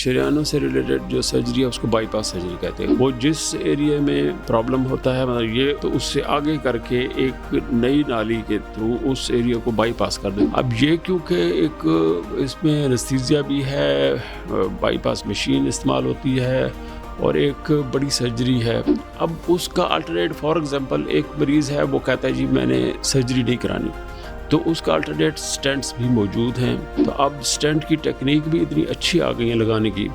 شریانوں سے ریلیٹڈ جو سرجری ہے اس کو بائی پاس سرجری کہتے ہیں. وہ جس ایریا میں پرابلم ہوتا ہے مطلب یہ تو اس سے آگے کر کے ایک نئی نالی کے تھرو اس ایریا کو بائی پاس کر دیں. اب یہ کیونکہ ایک اس میں انستھیزیا بھی ہے, بائی پاس مشین استعمال ہوتی ہے اور ایک بڑی سرجری ہے. اب اس کا الٹرنیٹ فار ایگزامپل ایک مریض ہے وہ کہتا ہے جی میں نے سرجری نہیں کرانی, تو اس کا الٹرنیٹ سٹینٹس بھی موجود ہیں. تو اب سٹینٹ کی ٹیکنیک بھی اتنی اچھی آ گئی ہیں لگانے کی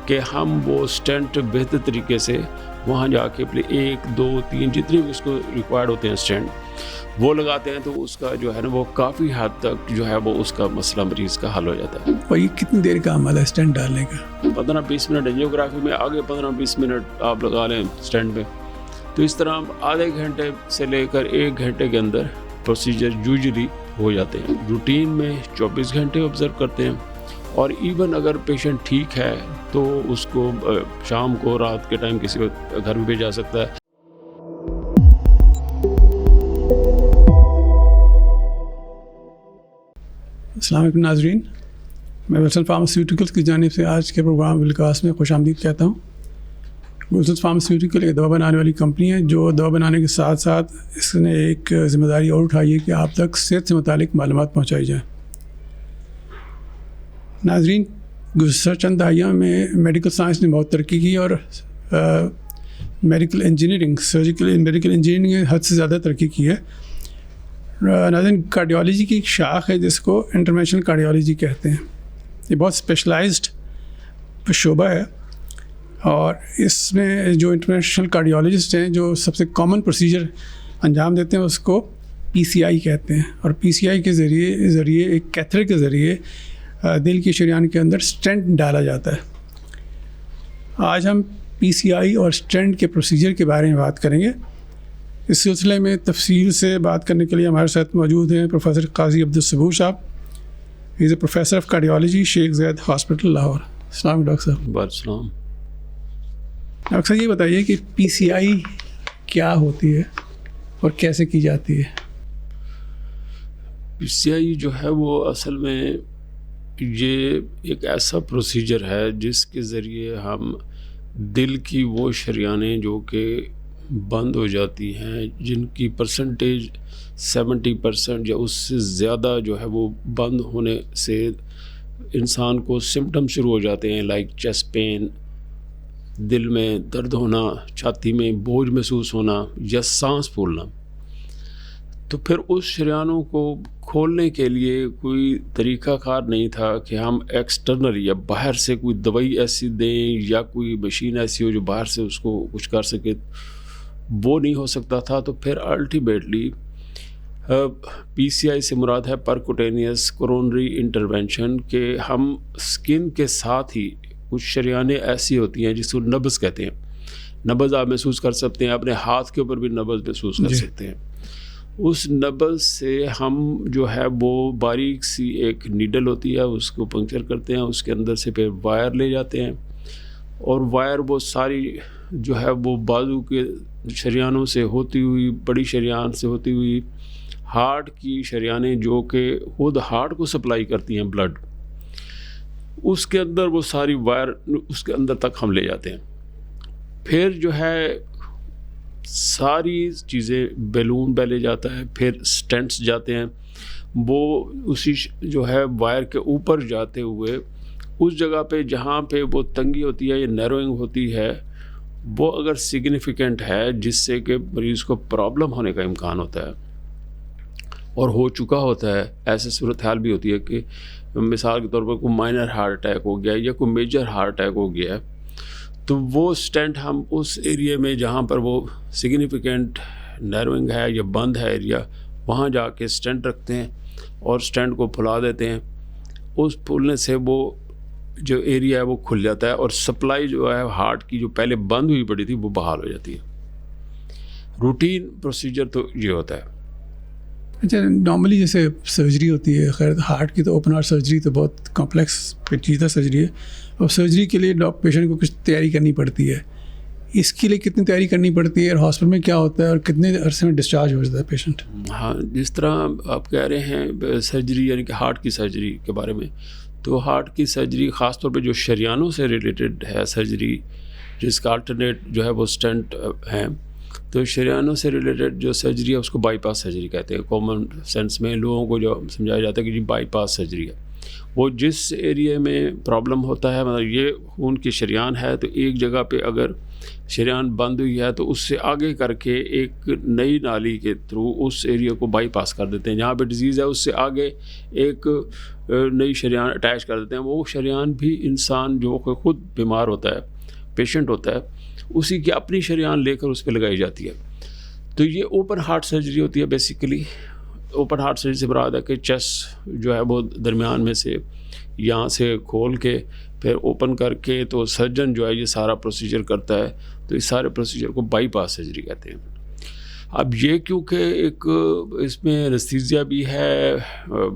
کہ ہم وہ سٹینٹ بہتر طریقے سے وہاں جا کے 1 2 3 جتنے بھی اس کو ریکوائرڈ ہوتے ہیں سٹینٹ وہ لگاتے ہیں, تو اس کا جو ہے نا وہ کافی حد تک جو ہے وہ اس کا مسئلہ مریض کا حل ہو جاتا ہے. اور یہ کتنی دیر کا عمل ہے سٹینٹ ڈالنے کا؟ 15-20 منٹ انجیوگرافی میں, آگے 15-20 منٹ آپ لگا لیں سٹینٹ میں. تو اس طرح آدھے گھنٹے سے لے کر 1 گھنٹے کے اندر پروسیجر یوزلی ہو جاتے ہیں. روٹین میں 24 گھنٹے آبزرو کرتے ہیں, اور ایون اگر پیشنٹ ٹھیک ہے تو اس کو شام کو رات کے ٹائم کسی کو گھر میں بھیجا سکتا ہے. السلام علیکم ناظرین, میں ولسن فارماسیوٹیکلس کی جانب سے آج کے پروگرام ولکاس میں خوش آمدید کہتا ہوں. ولسن فارماسیوٹیکل ایک دوا بنانے والی کمپنی ہے جو دوا بنانے کے ساتھ ساتھ اس نے ایک ذمہ داری اور اٹھائی ہے کہ آپ تک صحت سے متعلق معلومات پہنچائی جائیں. ناظرین, گزشتہ چند دہائیوں میں میڈیکل سائنس نے بہت ترقی کی اور میڈیکل انجینئرنگ نے حد سے زیادہ ترقی کی ہے. ناظرین, کارڈیالوجی کی ایک شاخ ہے جس کو انٹرونشنل کارڈیالوجی کہتے ہیں. یہ بہت اسپیشلائزڈ شعبہ ہے, اور اس میں جو انٹرونشنل کارڈیالوجسٹ ہیں جو سب سے کامن پروسیجر انجام دیتے ہیں اس کو PCI کہتے ہیں. اور PCI کے ذریعے ایک کیتھر کے ذریعے دل کی شریان کے اندر سٹینٹ ڈالا جاتا ہے. آج ہم PCI اور سٹینٹ کے پروسیجر کے بارے میں بات کریں گے. اس سلسلے میں تفصیل سے بات کرنے کے لیے ہمارے ساتھ موجود ہیں پروفیسر قاضی عبدالصبور صاحب. ہی از a professor of cardiology, Sheikh Zaid hospital, Lahore. السلام علیکم ڈاکٹر صاحب. السلام. ڈاکٹر صاحب یہ بتائیے کہ PCI کیا ہوتی ہے اور کیسے کی جاتی ہے؟ PCI جو ہے وہ اصل میں یہ ایک ایسا پروسیجر ہے جس کے ذریعے ہم دل کی وہ شریانیں جو کہ بند ہو جاتی ہیں, جن کی پرسنٹیج 70% یا اس سے زیادہ جو ہے وہ بند ہونے سے انسان کو سمٹم شروع ہو جاتے ہیں, لائک چیسٹ پین, دل میں درد ہونا, چھاتی میں بوجھ محسوس ہونا یا سانس پھولنا. تو پھر اس شریانوں کو کھولنے کے لیے کوئی طریقہ کار نہیں تھا کہ ہم ایکسٹرنل یا باہر سے کوئی دوائی ایسی دیں یا کوئی مشین ایسی ہو جو باہر سے اس کو کچھ کر سکے, وہ نہیں ہو سکتا تھا. تو پھر الٹیمیٹلی PCI سے مراد ہے پرکوٹینیس کورونری انٹرونشن, کہ ہم اسکن کے ساتھ ہی کچھ شریانیں ایسی ہوتی ہیں جس کو نبض کہتے ہیں. نبض آپ محسوس کر سکتے ہیں, اپنے ہاتھ کے اوپر بھی نبض محسوس کر سکتے ہیں. اس نبض سے ہم جو ہے وہ باریک سی ایک نیڈل ہوتی ہے اس کو پنکچر کرتے ہیں, اس کے اندر سے پھر وائر لے جاتے ہیں, اور وائر وہ ساری جو ہے وہ بازو کے شریانوں سے ہوتی ہوئی, بڑی شریان سے ہوتی ہوئی ہارٹ کی شریانیں جو کہ خود ہارٹ کو سپلائی کرتی ہیں بلڈ, اس کے اندر وہ ساری وائر اس کے اندر تک ہم لے جاتے ہیں. پھر جو ہے ساری چیزیں بیلون پہ لے جاتا ہے, پھر سٹینٹس جاتے ہیں, وہ اسی جو ہے وائر کے اوپر جاتے ہوئے اس جگہ پہ جہاں پہ وہ تنگی ہوتی ہے یا نیروئنگ ہوتی ہے وہ اگر سگنیفیکنٹ ہے جس سے کہ مریض کو پرابلم ہونے کا امکان ہوتا ہے اور ہو چکا ہوتا ہے, ایسے صورتحال بھی ہوتی ہے کہ مثال کے طور پر کوئی مائنر ہارٹ اٹیک ہو گیا یا کوئی میجر ہارٹ اٹیک ہو گیا ہے, تو وہ سٹینٹ ہم اس ایریا میں جہاں پر وہ سگنیفیکنٹ نیروئنگ ہے یا بند ہے ایریا, وہاں جا کے سٹینٹ رکھتے ہیں اور سٹینٹ کو پھلا دیتے ہیں. اس پھولنے سے وہ جو ایریا ہے وہ کھل جاتا ہے اور سپلائی جو ہے ہارٹ کی جو پہلے بند ہوئی پڑی تھی وہ بحال ہو جاتی ہے. روٹین پروسیجر تو یہ ہوتا ہے. اچھا, نارملی جیسے سرجری ہوتی ہے, خیر ہارٹ کی تو اوپن ہارٹ سرجری تو بہت کمپلیکس پیچیدہ سرجری ہے, اور سرجری کے لیے پیشنٹ کو کچھ تیاری کرنی پڑتی ہے. اس کے لیے کتنی تیاری کرنی پڑتی ہے, اور ہاسپٹل میں کیا ہوتا ہے, اور کتنے عرصے میں ڈسچارج ہو جاتا ہے پیشنٹ؟ ہاں, جس طرح آپ کہہ رہے ہیں سرجری یعنی کہ ہارٹ کی سرجری کے بارے میں, تو ہارٹ کی سرجری خاص طور پہ جو شریانوں سے ریلیٹڈ ہے سرجری، جس کا الٹرنیٹ جو ہے وہ اسٹنٹ ہیں، تو شریانوں سے ریلیٹڈ جو سرجری ہے اس کو بائی پاس سرجری کہتے ہیں. کامن سینس میں لوگوں کو جو سمجھایا جاتا ہے کہ جی بائی پاس سرجری ہے. وہ جس ایریا میں پرابلم ہوتا ہے، مطلب یہ خون کی شریان ہے تو ایک جگہ پہ اگر شریان بند ہوئی ہے تو اس سے آگے کر کے ایک نئی نالی کے تھرو اس ایریا کو بائی پاس کر دیتے ہیں. جہاں پہ ڈیزیز ہے اس سے آگے ایک نئی شریان اٹیچ کر دیتے ہیں. وہ شریان بھی انسان جو خود بیمار ہوتا ہے، پیشنٹ ہوتا ہے، اسی کی اپنی شریان لے کر اس پہ لگائی جاتی ہے. تو یہ اوپن ہارٹ سرجری ہوتی ہے. بیسیکلی اوپن ہارٹ سرجری سے مراد ہے کہ چیسٹ جو ہے وہ درمیان میں سے یہاں سے کھول کے پھر اوپن کر کے تو سرجن جو ہے یہ سارا پروسیجر کرتا ہے. تو اس سارے پروسیجر کو بائی پاس سرجری کہتے ہیں. اب یہ کیونکہ ایک اس میں انستھیزیا بھی ہے،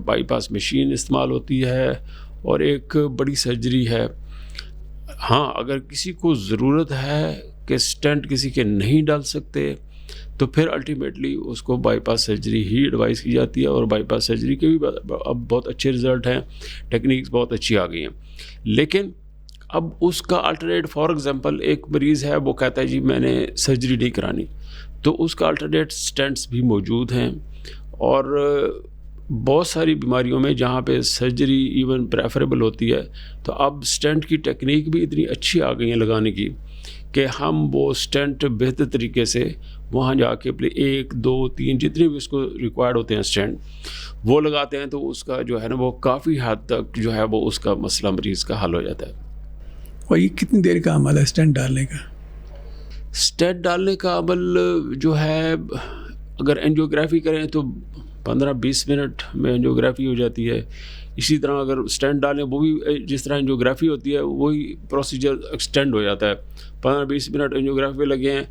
بائی پاس مشین استعمال ہوتی ہے اور ایک بڑی سرجری ہے. ہاں اگر کسی کو ضرورت ہے کہ اسٹنٹ کسی کے نہیں ڈال سکتے تو پھر الٹیمیٹلی اس کو بائی پاس سرجری ہی ایڈوائز کی جاتی ہے. اور بائی پاس سرجری کے بھی اب بہت اچھے رزلٹ ہیں، ٹیکنیکس بہت اچھی آ گئی ہیں. لیکن اب اس کا الٹرنیٹ، فار ایگزامپل ایک مریض ہے وہ کہتا ہے جی میں نے سرجری نہیں کرانی، تو اس کا الٹرنیٹ اسٹنٹس بھی موجود ہیں. اور بہت ساری بیماریوں میں جہاں پہ سرجری ایون پریفریبل ہوتی ہے تو اب اسٹنٹ کی ٹیکنیک بھی اتنی اچھی آ گئی ہیں لگانے کی کہ ہم وہ اسٹنٹ بہتر طریقے سے وہاں جا کے 1 2 3 جتنے بھی اس کو ریکوائرڈ ہوتے ہیں اسٹنٹ وہ لگاتے ہیں. تو اس کا جو ہے نا وہ کافی حد تک جو ہے وہ اس کا مسئلہ مریض کا حل ہو جاتا ہے. اور یہ کتنی دیر کا عمل ہے اسٹنٹ ڈالنے کا؟ اسٹنٹ ڈالنے کا عمل جو ہے اگر اینجیوگرافی کریں تو 15-20 منٹ میں اینجیوگرافی ہو جاتی ہے. اسی طرح اگر اسٹنٹ ڈالیں وہ بھی جس طرح اینجیوگرافی ہوتی ہے وہی پروسیجر ایکسٹینڈ ہو جاتا ہے. 15-20 منٹ اینجیوگرافی پہ لگے ہیں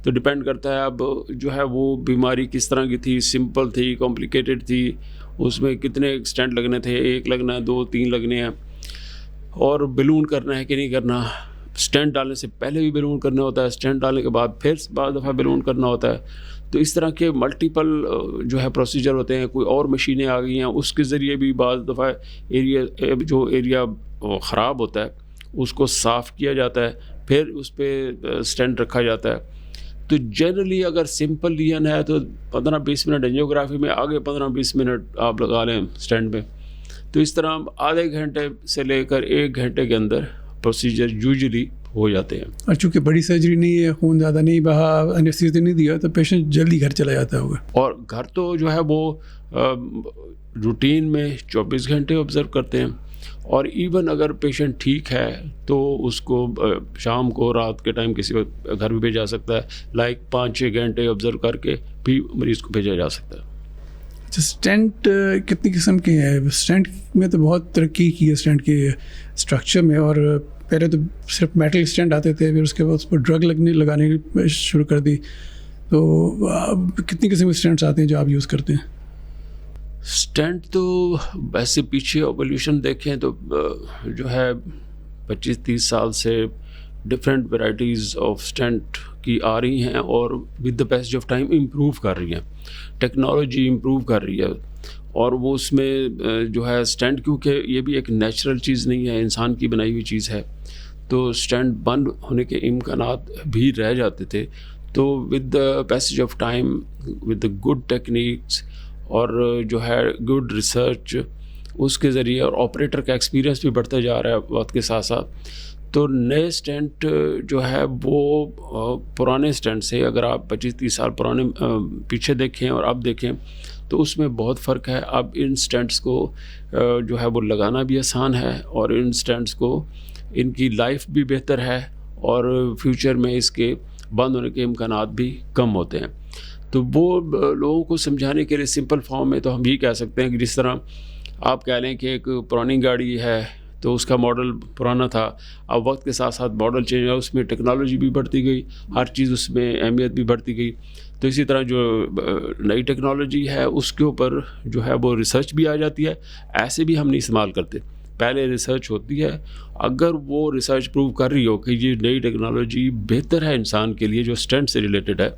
تو ڈپینڈ کرتا ہے اب جو ہے وہ بیماری کس طرح کی تھی، سمپل تھی، کمپلیکیٹڈ تھی، اس میں کتنے اسٹنٹ لگنے تھے، 1 لگنا ہے، 2 3 لگنے ہیں، اور بلون کرنا ہے کہ نہیں کرنا. اسٹنٹ ڈالنے سے پہلے بھی بلون کرنا ہوتا ہے، اسٹنٹ ڈالنے کے بعد پھر بعض دفعہ بلون کرنا ہوتا ہے. تو اس طرح کے ملٹیپل جو ہے پروسیجر ہوتے ہیں. کوئی اور مشینیں آ گئی ہیں اس کے ذریعے بھی بعض دفعہ ایریا خراب ہوتا ہے اس کو صاف کیا جاتا ہے، پھر اس پہ اسٹنٹ رکھا جاتا ہے. تو جنرلی اگر سمپل لین ہے تو 15-20 منٹ اینجیوگرافی میں، آگے 15-20 منٹ آپ لگا لیں اسٹنٹ میں. تو اس طرح آدھے گھنٹے سے لے کر 1 گھنٹے کے اندر پروسیجر یوزلی ہو جاتے ہیں. اور چونکہ بڑی سرجری نہیں ہے، خون زیادہ نہیں بہا، انستھیزیا نہیں دیا، تو پیشنٹ جلدی گھر چلا جاتا ہوگا. اور گھر تو جو ہے وہ روٹین میں 24 گھنٹے آبزرو کرتے ہیں. اور ایون اگر پیشنٹ ٹھیک ہے تو اس کو شام کو، رات کے ٹائم کسی وقت گھر بھی بھیجا سکتا ہے. 5-6 گھنٹے آبزرو کر کے بھی مریض کو بھیجا جا سکتا ہے. اچھا، اسٹنٹ کتنی قسم کے ہیں؟ اسٹنٹ میں تو بہت ترقی کی ہے اسٹنٹ کے اسٹرکچر میں. اور پہلے تو صرف میٹل اسٹنٹ آتے تھے، پھر اس کے بعد اس پر ڈرگ لگانے شروع کر دی. تو کتنی قسم کے اسٹنٹس آتے ہیں جو آپ یوز کرتے ہیں؟ اسٹنٹ تو ویسے پیچھے ایولیوشن دیکھیں تو جو ہے 25-30 سال سے ڈفرینٹ ورائٹیز آف اسٹنٹ کی آ رہی ہیں اور with the passage of time improve کر رہی ہیں. ٹیکنالوجی امپروو کر رہی ہے اور وہ اس میں جو ہے اسٹنٹ، کیونکہ یہ بھی ایک نیچرل چیز نہیں ہے، انسان کی بنائی ہوئی چیز ہے، تو اسٹنٹ بند ہونے کے امکانات بھی رہ جاتے تھے. تو with the passage of time, with the good techniques اور جو ہے گڈ ریسرچ، اس کے ذریعے اور آپریٹر کا ایکسپیرینس بھی بڑھتا جا رہا ہے وقت کے ساتھ ساتھ. تو نئے اسٹنٹ جو ہے وہ پرانے اسٹنٹ سے، اگر آپ 25-30 سال پرانے پیچھے دیکھیں اور اب دیکھیں تو اس میں بہت فرق ہے. اب ان اسٹنٹس کو جو ہے وہ لگانا بھی آسان ہے اور ان اسٹنٹس کو ان کی لائف بھی بہتر ہے اور فیوچر میں اس کے بند ہونے کے امکانات بھی کم ہوتے ہیں. تو وہ لوگوں کو سمجھانے کے لیے سمپل فارم میں تو ہم یہ کہہ سکتے ہیں کہ جس طرح آپ کہہ لیں کہ ایک پرانی گاڑی ہے تو اس کا ماڈل پرانا تھا، اب وقت کے ساتھ ساتھ ماڈل چینج ہوا، اس میں ٹیکنالوجی بھی بڑھتی گئی، ہر چیز اس میں اہمیت بھی بڑھتی گئی. تو اسی طرح جو نئی ٹیکنالوجی ہے اس کے اوپر جو ہے وہ ریسرچ بھی آ جاتی ہے. ایسے بھی ہم نہیں استعمال کرتے، پہلے ریسرچ ہوتی ہے. اگر وہ ریسرچ پروو کر رہی ہو کہ یہ نئی ٹیکنالوجی بہتر ہے انسان کے لیے جو اسٹنٹ سے ریلیٹڈ ہے،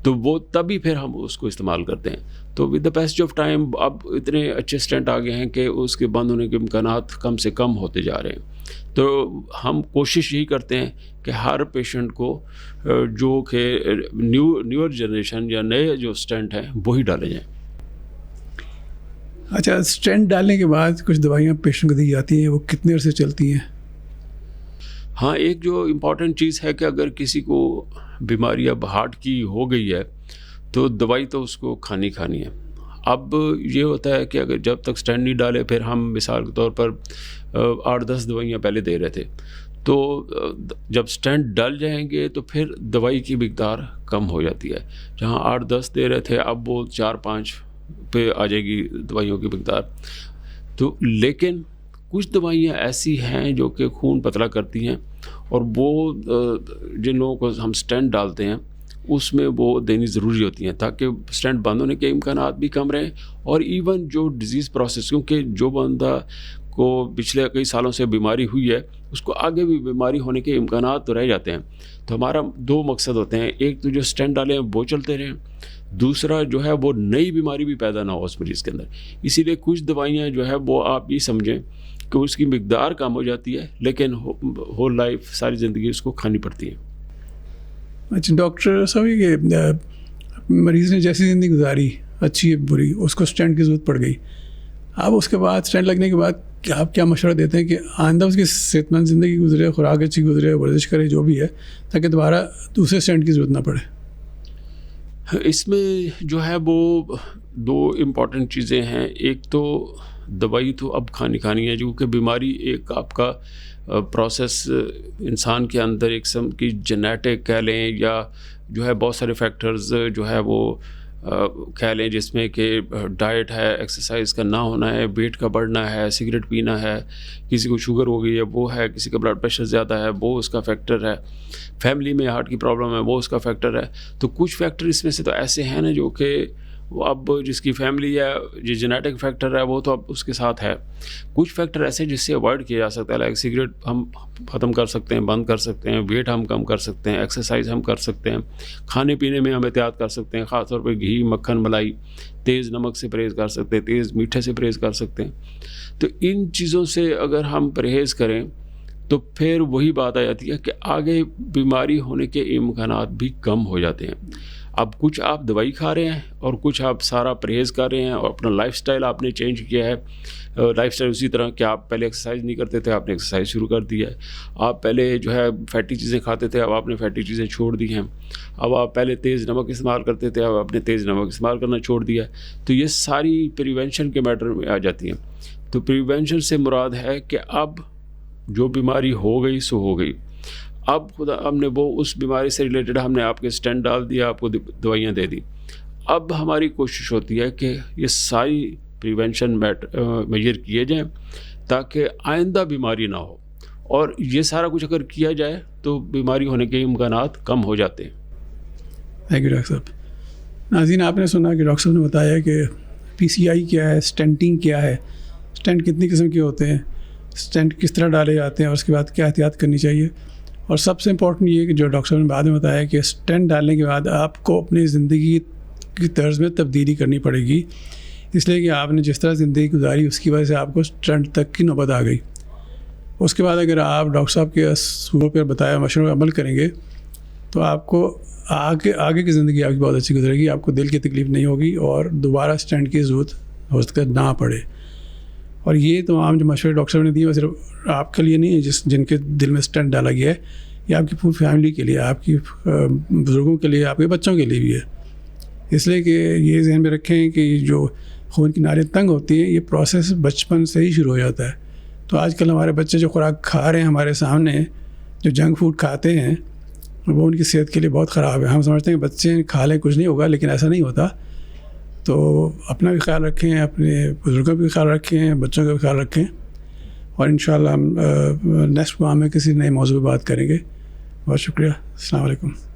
تو وہ تبھی پھر ہم اس کو استعمال کرتے ہیں. تو with the passage of time اب اتنے اچھے اسٹینٹ آ گئے ہیں کہ اس کے بند ہونے کے امکانات کم سے کم ہوتے جا رہے ہیں. تو ہم کوشش یہی کرتے ہیں کہ ہر پیشنٹ کو جو کہ نیور جنریشن یا نئے جو اسٹینٹ ہیں وہی ڈالے جائیں. اچھا, اسٹینٹ ڈالنے کے بعد کچھ دوائیاں پیشنٹ کو دی جاتی ہیں, وہ کتنے عرصے چلتی ہیں؟ ہاں, ایک جو امپورٹنٹ چیز ہے کہ اگر کسی کو بیماری اب ہارٹ کی ہو گئی ہے تو دوائی تو اس کو کھانی ہے. اب یہ ہوتا ہے کہ اگر جب تک اسٹینٹ نہیں ڈالے, پھر ہم مثال کے طور پر 8-10 دوائیاں پہلے دے رہے تھے, تو جب اسٹینٹ ڈل جائیں گے تو پھر دوائی کی مقدار کم ہو جاتی ہے. جہاں 8-10 دے رہے تھے اب وہ 4-5 پہ آ جائے گی دوائیوں کی مقدار. تو لیکن کچھ دوائیاں ایسی ہیں جو کہ خون پتلا کرتی ہیں, اور وہ جن لوگوں کو ہم اسٹینٹ ڈالتے ہیں اس میں وہ دینی ضروری ہوتی ہیں تاکہ اسٹینٹ بند ہونے کے امکانات بھی کم رہیں, اور ایون جو ڈیزیز پروسیس, کیونکہ جو بندہ کو پچھلے کئی سالوں سے بیماری ہوئی ہے اس کو آگے بھی بیماری ہونے کے امکانات تو رہ جاتے ہیں. تو ہمارا 2 مقصد ہوتے ہیں, ایک تو جو اسٹینٹ ڈالیں وہ چلتے رہیں, دوسرا جو ہے وہ نئی بیماری بھی پیدا نہ ہو اس مریض کے اندر. اسی لیے کچھ دوائیاں جو ہے وہ آپ یہ سمجھیں کہ اس کی مقدار کم ہو جاتی ہے لیکن ہول لائف ساری زندگی اس کو کھانی پڑتی ہے. اچھا ڈاکٹر صاحب, یہ مریض نے جیسی زندگی گزاری, اچھی ہے بری, اس کو اسٹینٹ کی ضرورت پڑ گئی, اب اس کے بعد اسٹینٹ لگنے کے بعد آپ کیا مشورہ دیتے ہیں کہ آئندہ اس کی صحت مند زندگی گزرے, خوراک اچھی گزرے, ورزش کرے, جو بھی ہے, تاکہ دوبارہ دوسرے اسٹینٹ کی ضرورت نہ پڑے؟ اس میں جو ہے وہ 2 امپورٹنٹ چیزیں ہیں. ایک تو دوائی تو اب کھانی ہے, جو کہ بیماری ایک آپ کا پروسیس انسان کے اندر ایک قسم کی جینیٹک کہہ لیں, یا جو ہے بہت سارے فیکٹرز جو ہے وہ کہہ لیں, جس میں کہ ڈائٹ ہے, ایکسرسائز کا نہ ہونا ہے, ویٹ کا بڑھنا ہے, سگریٹ پینا ہے, کسی کو شوگر ہو گئی ہے وہ ہے, کسی کا بلڈ پریشر زیادہ ہے وہ اس کا فیکٹر ہے, فیملی میں ہارٹ کی پرابلم ہے وہ اس کا فیکٹر ہے. تو کچھ فیکٹر اس میں سے تو ایسے ہیں نا جو کہ وہ اب جس کی فیملی ہے, جو جینیٹک فیکٹر ہے وہ تو اب اس کے ساتھ ہے. کچھ فیکٹر ایسے جس سے اوائڈ کیا جا سکتا ہے, لائک سگریٹ ہم ختم کر سکتے ہیں, بند کر سکتے ہیں, ویٹ ہم کم کر سکتے ہیں, ایکسرسائز ہم کر سکتے ہیں, کھانے پینے میں ہم احتیاط کر سکتے ہیں, خاص طور پہ گھی, مکھن, ملائی, تیز نمک سے پرہیز کر سکتے ہیں, تیز میٹھے سے پرہیز کر سکتے ہیں. تو ان چیزوں سے اگر ہم پرہیز کریں تو پھر وہی بات آ جاتی ہے کہ آگے بیماری ہونے کے امکانات بھی کم ہو جاتے ہیں. اب کچھ آپ دوائی کھا رہے ہیں اور کچھ آپ سارا پرہیز کر رہے ہیں, اور اپنا لائف سٹائل آپ نے چینج کیا ہے. لائف سٹائل اسی طرح کہ آپ پہلے ایکسرسائز نہیں کرتے تھے, آپ نے ایکسرسائز شروع کر دی ہے. آپ پہلے جو ہے فیٹی چیزیں کھاتے تھے, اب آپ نے فیٹی چیزیں چھوڑ دی ہیں. اب آپ پہلے تیز نمک استعمال کرتے تھے, اب آپ نے تیز نمک استعمال کرنا چھوڑ دیا ہے. تو یہ ساری پریونشن کے میٹر میں آ جاتی ہیں. تو پریونشن سے مراد ہے کہ اب جو بیماری ہو گئی سو ہو گئی, اب خدا ہم نے وہ اس بیماری سے ریلیٹڈ ہم نے آپ کے اسٹینٹ ڈال دیا, آپ کو دوائیاں دے دی. اب ہماری کوشش ہوتی ہے کہ یہ ساری پریونشن میجر کیے جائیں تاکہ آئندہ بیماری نہ ہو, اور یہ سارا کچھ اگر کیا جائے تو بیماری ہونے کے امکانات کم ہو جاتے ہیں. تھینک یو ڈاکٹر صاحب. ناظرین, آپ نے سنا کہ ڈاکٹر صاحب نے بتایا کہ PCI کیا ہے, اسٹینٹنگ کیا ہے, اسٹینٹ کتنی قسم کے ہوتے ہیں, اسٹینٹ کس طرح ڈالے جاتے ہیں, اور اس کے بعد کیا احتیاط کرنی چاہیے. اور سب سے امپورٹنٹ یہ کہ جو ڈاکٹر صاحب نے بعد میں بتایا کہ اسٹینٹ ڈالنے کے بعد آپ کو اپنی زندگی کی طرز میں تبدیلی کرنی پڑے گی, اس لیے کہ آپ نے جس طرح زندگی گزاری اس کی وجہ سے آپ کو اسٹینٹ تک کی نوبت آ گئی. اس کے بعد اگر آپ ڈاکٹر صاحب کے اصولوں پر بتایا مشوروں پر عمل کریں گے تو آپ کو آگے کی زندگی آپ کی بہت اچھی گزرے گی, آپ کو دل کی تکلیف نہیں ہوگی اور دوبارہ اسٹینٹ کی ضرورت ہو سکتا نہ پڑے. اور یہ تمام جو مشورے ڈاکٹر صاحب نے دیے وہ صرف آپ کے لیے نہیں ہے جن کے دل میں اسٹینٹ ڈالا گیا ہے, یہ آپ کی پوری فیملی کے لیے, آپ کی بزرگوں کے لیے, آپ کے بچوں کے لیے بھی ہے. اس لیے کہ یہ ذہن میں رکھیں کہ جو خون کی نالیاں تنگ ہوتی ہیں یہ پروسیس بچپن سے ہی شروع ہو جاتا ہے. تو آج کل ہمارے بچے جو خوراک کھا رہے ہیں ہمارے سامنے, جو جنک فوڈ کھاتے ہیں, وہ ان کی صحت کے لیے بہت خراب ہے. ہم سمجھتے ہیں کہ بچے کھا لیں کچھ نہیں ہوگا, لیکن ایسا نہیں ہوتا. تو اپنا بھی خیال رکھیں, اپنے بزرگوں کا بھی خیال رکھیں, بچوں کا بھی خیال رکھیں, اور انشاءاللہ ہم نیکسٹ پروگرام میں کسی نئے موضوع پہ بات کریں گے. بہت شکریہ. السلام علیکم.